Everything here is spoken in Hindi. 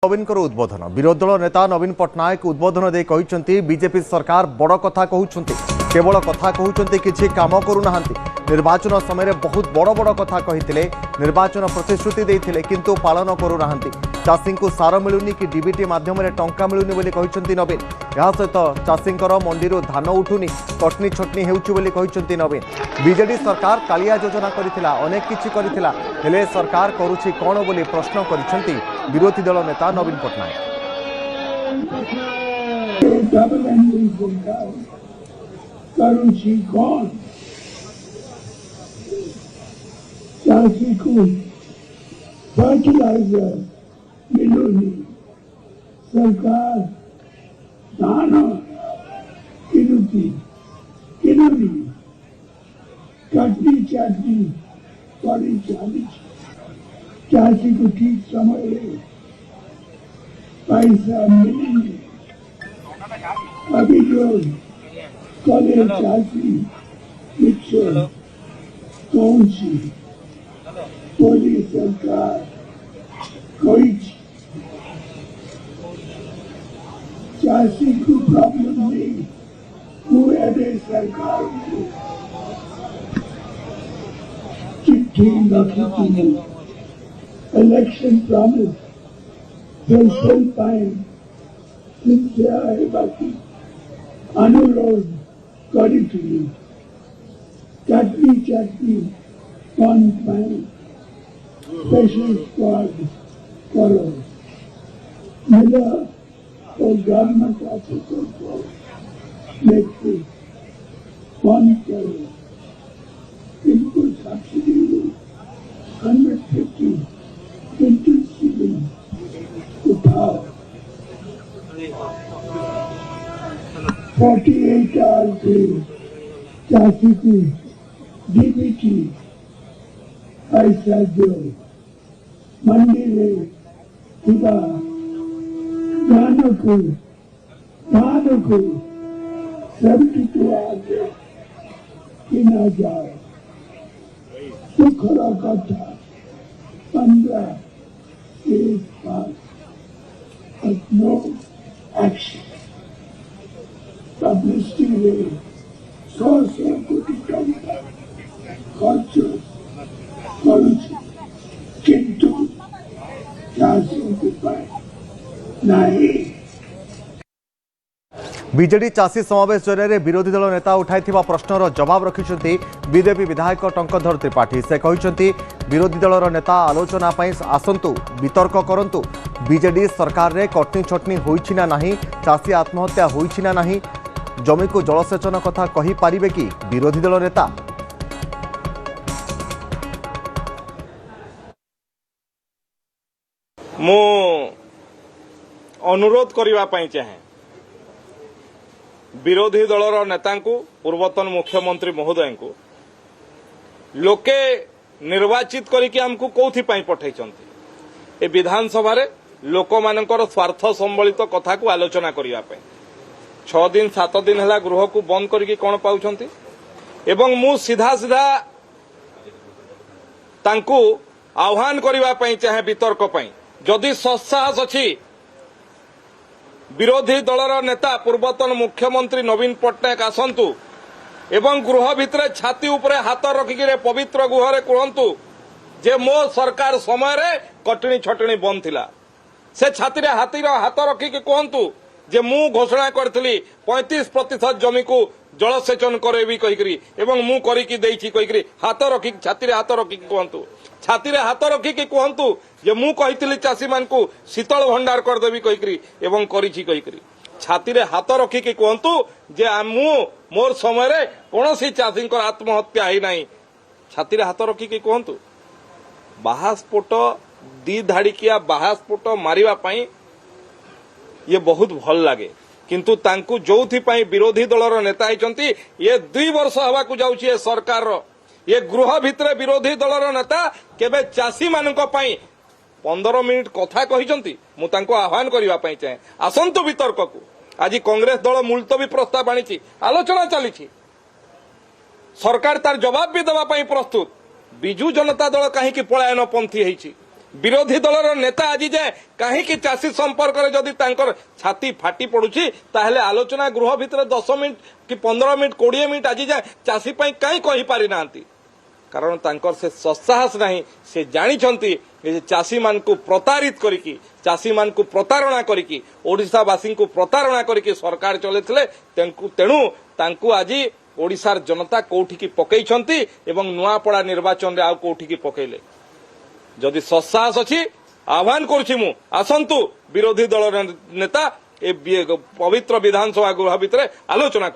नवीन उद्बोधन विरोधी दल नेता नवीन पट्टनायक उद्बोधन दे कहते बीजेपी सरकार बड़ कथा कहते केवल कथा कहते किसी काम करूना निर्वाचन समय बहुत बड़ बड़ कथा कहते निर्वाचन प्रतिश्रुति देते किंतु पालन करूना चाषी को सार मिलूनी कि डीबीटी माध्यम टंका मिलूनी बोली कहते नवीन यह सहित चाषी मंडी धान उठुनी कटनी छटनी होती नवीन बीजेडी सरकार कालिया योजना करथिला अनेक किछि करथिला हेले सरकार करुछि कोन बोली प्रश्न करिसेंती विरोधी दल नेता नवीन पट्टनायक करुछि कौन चाषी को फर्टिलाइजर मिलूनी सरकार धान किनुती किनुनी कटनी चाटनी पड़ी चाषी को ठीक समय पैसा मिलेंगे। अभी जो कले चाषी मिक्सर कौन सी मोदी सरकार कोई चाषी को प्रॉब्लम नहीं हुए सरकार को चिट्ठी लिखी इलेक्शन प्रॉमिस फुलफिल पाए जिनसे आए बाकी अनुरोध करी थी चटनी चटनी कौन पाए स्पेशल स्क्वाड करो मिला और गवर्नमेंट ऑफिसर को लेके कौन करो इनको सब्सिडी 150 क्विंटल सीजन उठाओ 48 आवर के चाषी की डीबीटी ऐसा जो मंडी में सुबह धानों को 72 आगे किना जाए सुखरा कथा 15 days pass but no action. Publicity rate 100 कोटी टका खर्च करुछि किंतु चाषी को पाए नहीं। बीजेडी चाषी समावेश जरिए विरोधी दल नेता उठाई प्रश्नर जवाब रखिंट बीजेपी विधायक टंकधर त्रिपाठी से कहते विरोधी दलर नेता आलोचना आसतु वितर्क करंतु बीजेडी सरकार रे कटनी छटनी होइछि ना नहीं चाषी आत्महत्या होइछि ना नहीं जमी को जलसेचन कथा कहि पारिबे कि विरोधी दल नेता मु अनुरोध करबा पई चाहे विरोधी दलर नेता पूर्वतन मुख्यमंत्री महोदय को लोके निर्वाचित करके आमको कौथि पई पठाई विधानसभा लोक मानकर स्वार्थ संबलित कथा को आलोचना करने 6 दिन 7 दिन है गृह को बंद करके कौन पाउछंती एवं मु सीधा सीधा तांकु आह्वान करबा पई चाहे वितर्क पई जदि सत्साहस अछि विरोधी दलर नेता पूर्वतन मुख्यमंत्री नवीन पट्टनायक आसंतु एवं गृह भितर छाती उपरे हाथ रखिक पवित्र गुहरे कहतु जे मो सरकार समय कटनी छटनी बंद थिला से छाती हाथ रखिक कहतु जे मु घोषणा करी 35% जमी को जलसेचन करेबी कहीकरी एवं मु करिकी देइछि कहीकरी हाथ रखिक छाती हाथ रखिक कहतु छाती हाथ रखिक कहतु जे मु कहितली चाषी मान को शीतल भंडार करदेवी कहीकरी एवं करिछि कहीकरी छाती हाथ रखिक कहतु जे मु मोर समय कौनसी चाषी आत्महत्या है नहीं छाती हाथ रखिक कहतु बाहास्फोट 2 धाड़िकिया बाहास्फोट मारिबा पई ये बहुत भल लगे किंतु तांकु जोथि विरोधी दलर नेता होती ये 2 वर्ष हवा को जाउछि सरकार ये गृह भितर विरोधी दलर नेता केबे चाषी मानक पई 15 मिनिट कथा कहिसंती मु तांको आह्वान करबा पई चाहे आसंतु वितर्क को आज कांग्रेस दल मुलतवी प्रस्ताव आनी आलोचना चली सरकार तार जवाब भी देवा प्रस्तुत विजु जनता दल कहीं पलायन पंथी है विरोधी दलर नेता आज जाए कहीं चाषी संपर्क में जदि छाती फाटी पड़ुची ताहले आलोचना गृह भितर 10 मिनिट कि 15 मिनिट 20 मिनिट आज जाए चाषी कहीं कही पारि नांती कारण तांकर से सत्साहस नहीं से जानिछंती चाषी मान को प्रतारित करिकी चाषी मान को प्रतारणा करिकी ओडिशावासी को प्रतारणा करिकी सरकार चलेथिले तेणु तांकु आज ओडिशार जनता कोठी की पकईछंती एवं नुआपड़ा निर्वाचन रे आ कोठी की पकईले जदि सत्साहस अछि आह्वान करुछि मु आसंतु विरोधी दल नेता ए पवित्र विधानसभा गृह भितर आलोचना